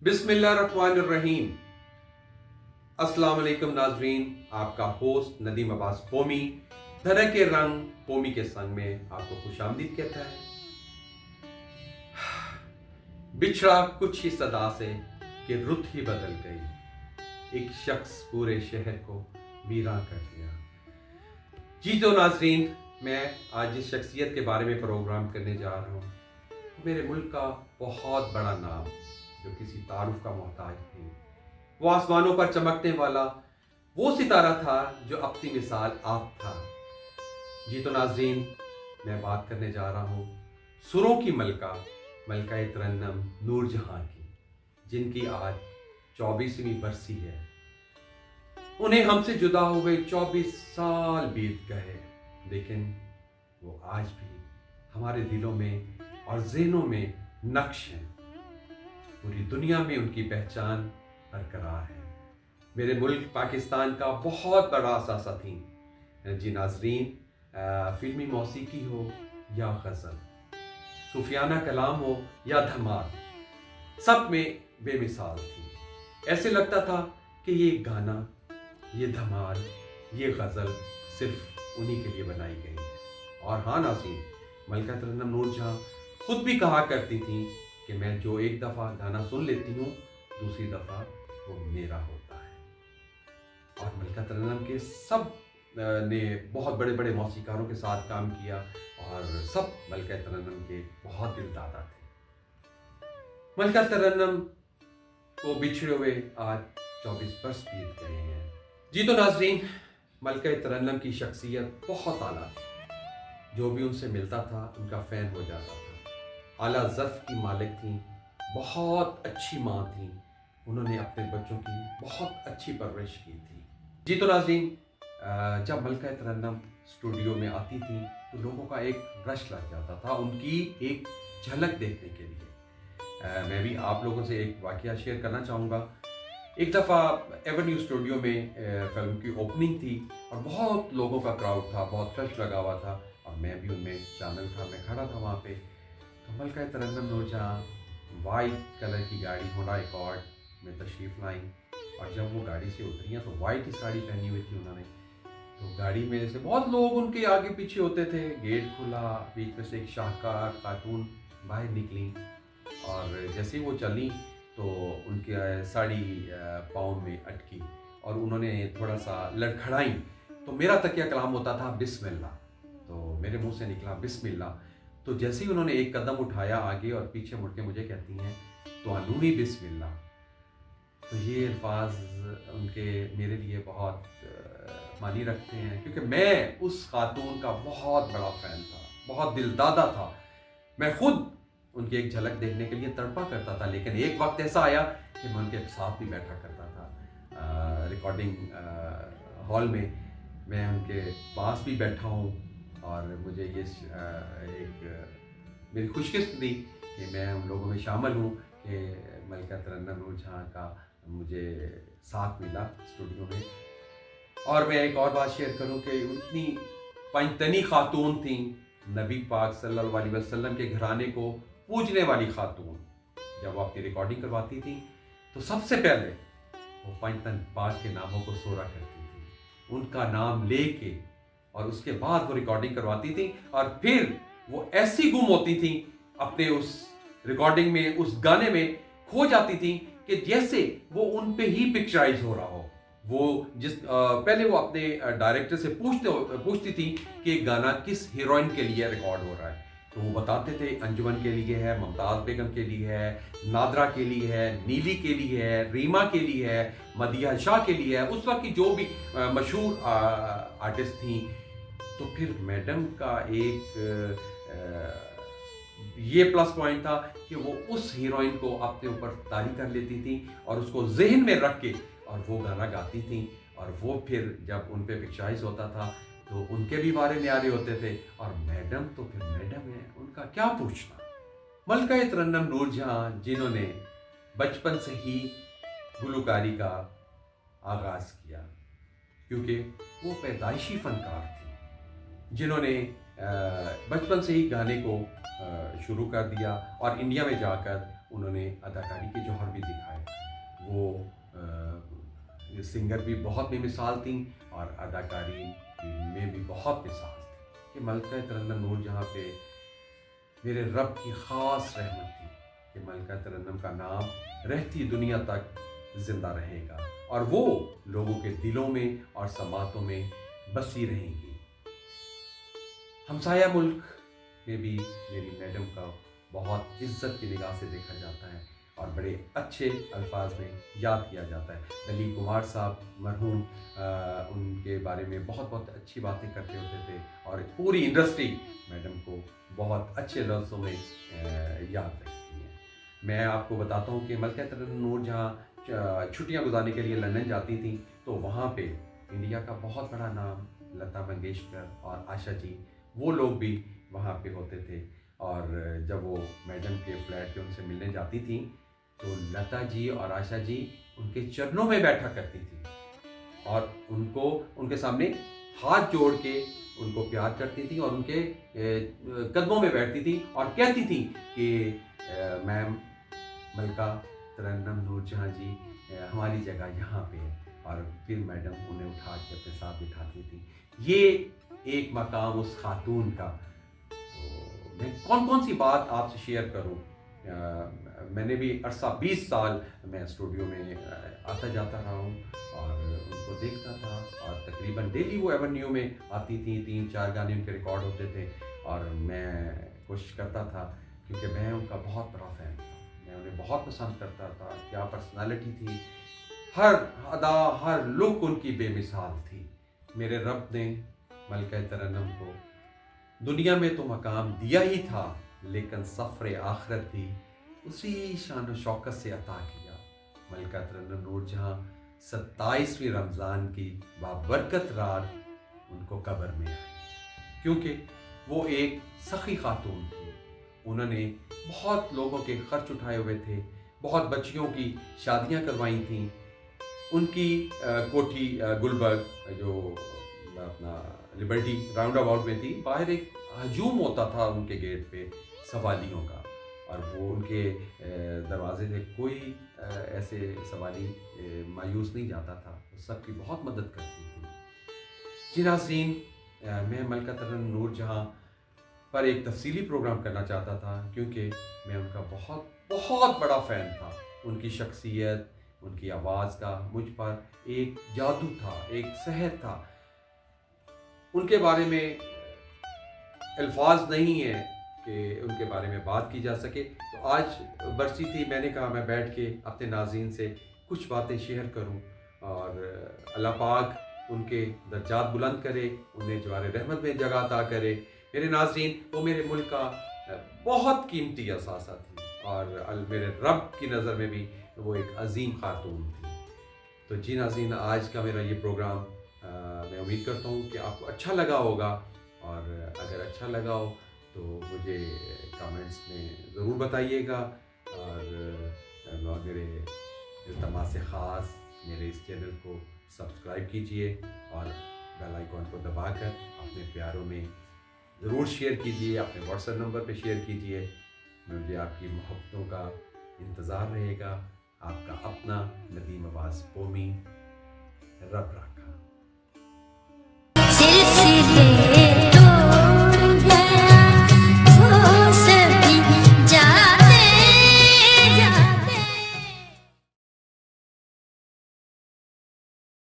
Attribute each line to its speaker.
Speaker 1: बिस्मिल्लाहिर्रहमानिर्रहीम। अस्सलाम वालेकुम नाजरीन, आपका होस्ट नदीम अब्बास पोमी धड़क के रंग पोमी के संग में आपको खुशामदीद कहता है। बिछड़ा कुछ ही सदा से कि रुत ही बदल गई, एक शख्स पूरे शहर को वीरान कर दिया। जी तो नाजरीन, मैं आज जिस शख्सियत के बारे में प्रोग्राम करने जा रहा हूँ, मेरे मुल्क का बहुत बड़ा नाम जो किसी तारुफ का मोहताज नहीं, वो आसमानों पर चमकने वाला वो सितारा था जो अपनी मिसाल आप था। जी तो नाजरीन, मैं बात करने जा रहा हूँ सुरों की मलका तरन्नम नूरजहां की, जिनकी आज 24वीं बरसी है। उन्हें हमसे जुदा हुए 24 साल बीत गए, लेकिन वो आज भी हमारे दिलों में और ज़हनों में नक्श हैं। पूरी दुनिया में उनकी पहचान बरकरार है। मेरे मुल्क पाकिस्तान का बहुत बड़ा असासा थी। जी नाजरीन, फिल्मी मौसीकी हो या गज़ल, सूफियाना कलाम हो या धमाल, सब में बेमिसाल थी। ऐसे लगता था कि ये गाना, ये धमाल, ये गज़ल सिर्फ उन्हीं के लिए बनाई गई है। और हाँ नाज़रीन, मलका तरन्नुम नूरजहां खुद भी कहा करती थी कि मैं जो एक दफ़ा गाना सुन लेती हूँ, दूसरी दफ़ा वो मेरा होता है। और मलका तरन्नुम के सब ने बहुत बड़े बड़े मौसीकारों के साथ काम किया और सब मलका तरन्नुम के बहुत दिलदादा थे। मलका तरन्नुम को बिछड़े हुए आज 24 बरस बीत गए हैं। जी तो नाजरीन, मलका तरन्नुम की शख्सियत बहुत आला थी। जो भी उनसे मिलता था उनका फ़ैन हो जाता था। आला ज़र्फ़ की मालिक थी, बहुत अच्छी माँ थी। उन्होंने अपने बच्चों की बहुत अच्छी परवरिश की थी। जी तो नाज़रीन, जब मलका तरन्नुम स्टूडियो में आती थी तो लोगों का एक रश लग जाता था उनकी एक झलक देखने के लिए। मैं भी आप लोगों से एक वाक़या शेयर करना चाहूँगा। एक दफ़ा एवेन्यू स्टूडियो में फिल्म की ओपनिंग थी और बहुत लोगों का क्राउड था, बहुत रश लगा हुआ था और मैं भी उनमें शामिल था। मैं खड़ा था वहाँ पे, तो मलका तरन्नुम नूरजहां वाइट कलर की गाड़ी होंडा एकॉर्ड में तशरीफ़ लाई और जब वो गाड़ी से उतरी हैं तो वाइट ही साड़ी पहनी हुई थी उन्होंने। तो गाड़ी में से बहुत लोग उनके आगे पीछे होते थे, गेट खुला, बीच में से एक शाहकार खातून बाहर निकली और जैसे ही वो चली तो उनकी साड़ी पाँव में अटकी और उन्होंने थोड़ा सा लड़खड़ाई। तो मेरा तकिया कलाम होता था बिस्मिल्लाह, तो मेरे मुंह से निकला बिस्मिल्लाह। तो जैसे ही उन्होंने एक कदम उठाया आगे और पीछे मुड़ के मुझे कहती हैं तो अनूनी बिस्मिल्लाह। तो ये अल्फाज उनके मेरे लिए बहुत मानी रखते हैं, क्योंकि मैं उस खातून का बहुत बड़ा फ़ैन था, बहुत दिलदादा था। मैं खुद उनकी एक झलक देखने के लिए तड़पा करता था, लेकिन एक वक्त ऐसा आया कि मैं उनके साथ भी बैठा करता था। रिकॉर्डिंग हॉल में मैं उनके पास भी बैठा हूँ और मुझे ये एक मेरी खुशकिस्मती कि मैं उन लोगों में शामिल हूँ कि मलका तरन्नुम नूरजहां का मुझे साथ मिला स्टूडियो में। और मैं एक और बात शेयर करूँ कि उतनी पंजतनी खातून थी, नबी पाक सल्लल्लाहु अलैहि वसल्लम के घराने को पूजने वाली खातून। जब वो अपनी रिकॉर्डिंग करवाती थी तो सबसे पहले वो पंजतन पाक के नामों को सोरा करती थी, उनका नाम लेके, और उसके बाद वो रिकॉर्डिंग करवाती थी। और फिर वो ऐसी गुम होती थी अपने उस रिकॉर्डिंग में, उस गाने में खो जाती थी कि जैसे वो उन पे ही पिक्चराइज हो रहा हो। वो पहले वो अपने डायरेक्टर से पूछती थी कि गाना किस हीरोइन के लिए रिकॉर्ड हो रहा है, तो वो बताते थे अंजुमन के लिए है, मुमताज़ बेगम के लिए है, नादरा के लिए है, नीली के लिए है, रीमा के लिए है, मदिया शाह के लिए है, उस वक्त की जो भी मशहूर आर्टिस्ट थी। तो फिर मैडम का एक ये प्लस पॉइंट था कि वो उस हीरोइन को अपने ऊपर तारी कर लेती थी और उसको जहन में रख के और वो गाना गाती थी। और वो फिर जब उन पे पिक्चराइज होता था तो उनके भी वारे न्यारे होते थे। और मैडम तो फिर मैडम है, उनका क्या पूछना। मलका तरन्नुम नूरजहां, जिन्होंने बचपन से ही गुलकारी का आगाज़ किया, क्योंकि वो पैदाइशी फनकार थी, जिन्होंने बचपन से ही गाने को शुरू कर दिया और इंडिया में जाकर انہوں نے اداکاری کے جوہر بھی دکھائے. وہ سنگر بھی بہت بے مثال تھیں اور اداکاری میں بھی بہت مثال تھی. کہ ملکہ ترنم نور جہاں پہ میرے رب کی خاص رحمت تھی کہ ملکہ ترنم کا نام رہتی دنیا تک زندہ رہے گا اور وہ لوگوں کے دلوں میں اور سماعتوں میں بسی رہیں گی. ہمسایہ ملک میں بھی میری میڈم کا بہت عزت کی نگاہ سے دیکھا جاتا ہے اور بڑے اچھے الفاظ میں یاد کیا جاتا ہے. دلیپ کمار صاحب مرحوم ان کے بارے میں بہت بہت اچھی باتیں کرتے ہوتے تھے اور پوری انڈسٹری میڈم کو بہت اچھے لفظوں میں یاد رکھتی ہے. میں آپ کو بتاتا ہوں کہ ملکہ ترنم نور جہاں چھٹیاں گزارنے کے لیے لندن جاتی تھیں تو وہاں پہ انڈیا کا بہت بڑا نام لتا منگیشکر اور آشا جی وہ لوگ بھی وہاں پہ ہوتے تھے. اور جب وہ میڈم کے فلیٹ پہ ان سے ملنے جاتی تھیں تو لتا جی اور آشا جی ان کے چرنوں میں بیٹھا کرتی تھی اور ان کے سامنے ہاتھ جوڑ کے ان کو پیار کرتی تھی اور ان کے قدموں میں بیٹھتی تھی اور کہتی تھی کہ میم ملکہ ترنم نور جہاں جی ہماری جگہ یہاں پہ ہے. اور پھر میڈم انہیں اٹھا کے اپنے ساتھ بٹھاتی تھی. یہ ایک مقام اس خاتون کا. تو میں کون سی بات آپ سے شیئر کروں. میں نے بھی عرصہ 20 سال میں اسٹوڈیو میں آتا جاتا رہا ہوں اور ان کو دیکھتا تھا اور تقریباً ڈیلی وہ ایونیو میں آتی تھیں. 3-4 گانے ان کے ریکارڈ ہوتے تھے اور میں کوشش کرتا تھا کیونکہ میں ان کا بہت بڑا فین تھا. میں انہیں بہت پسند کرتا تھا. کیا پرسنالٹی تھی, ہر ادا ہر لک ان کی بے مثال تھی. میرے رب نے ملکہ ترنم کو دنیا میں تو مقام دیا ہی تھا لیکن سفر آخرت بھی اسی شان و شوکت سے عطا کیا. ملکہ ترنم نور جہاں 27ویں رمضان کی بابرکت رات ان کو قبر میں آئی کیونکہ وہ ایک سخی خاتون تھی. انہوں نے بہت لوگوں کے خرچ اٹھائے ہوئے تھے, بہت بچیوں کی شادیاں کروائی تھیں. ان کی کوٹھی گلبرگ جو اپنا لبرٹی راؤنڈ اباؤٹ میں تھی, باہر ایک ہجوم ہوتا تھا ان کے گیٹ پہ سوالیوں کا اور وہ ان کے دروازے سے کوئی ایسے سوالی مایوس نہیں جاتا تھا. سب کی بہت مدد کرتی تھی. جی ناظرین, میں ملکہ ترنم نور جہاں پر ایک تفصیلی پروگرام کرنا چاہتا تھا کیونکہ میں ان کا بہت بہت بڑا فین تھا. ان کی شخصیت, ان کی آواز کا مجھ پر ایک جادو تھا, ایک سحر تھا. ان کے بارے میں الفاظ نہیں ہیں کہ ان کے بارے میں بات کی جا سکے. تو آج برسی تھی, میں نے کہا میں بیٹھ کے اپنے ناظرین سے کچھ باتیں شیئر کروں اور اللہ پاک ان کے درجات بلند کرے, انہیں جوار رحمت میں جگہ عطا کرے. میرے ناظرین, وہ میرے ملک کا بہت قیمتی اثاثہ تھی اور میرے رب کی نظر میں بھی وہ ایک عظیم خاتون تھی. تو جی ناظرین, آج کا میرا یہ پروگرام میں امید کرتا ہوں کہ آپ کو اچھا لگا ہوگا اور اگر اچھا لگا ہو تو مجھے کامنٹس میں ضرور بتائیے گا. اور میرے التماس خاص میرے اس چینل کو سبسکرائب کیجئے اور بیل آئیکن کو دبا کر اپنے پیاروں میں ضرور شیئر کیجئے, اپنے واٹس ایپ نمبر پہ شیئر کیجئے. مجھے آپ کی محبتوں کا انتظار رہے گا. آپ کا اپنا ندیم عباس قومی. رب رکھ.